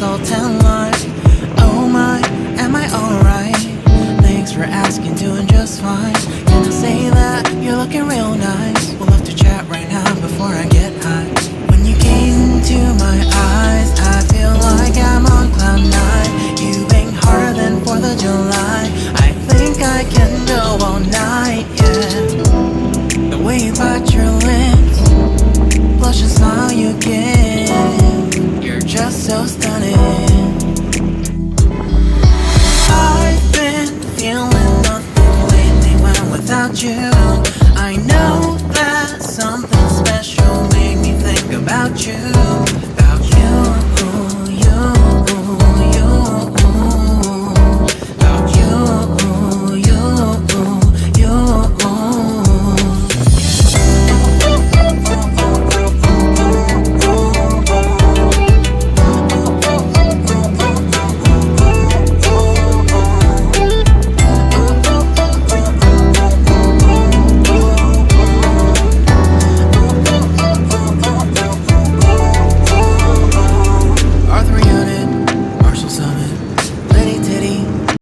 all 10 lies. Oh my, am I alright? Thanks for asking, doing just fine. Can I say that you're looking real nice? We'll have to chat right now before I get high. When you gaze into my eyes, I feel like I'm on cloud 9. You bang harder than 4th of July. I think I can go all night, yeah. The way you bite your lips, blush and smile you give, you're just so stunning. I've been feeling nothing lately when without you. I know that something special made me think about you.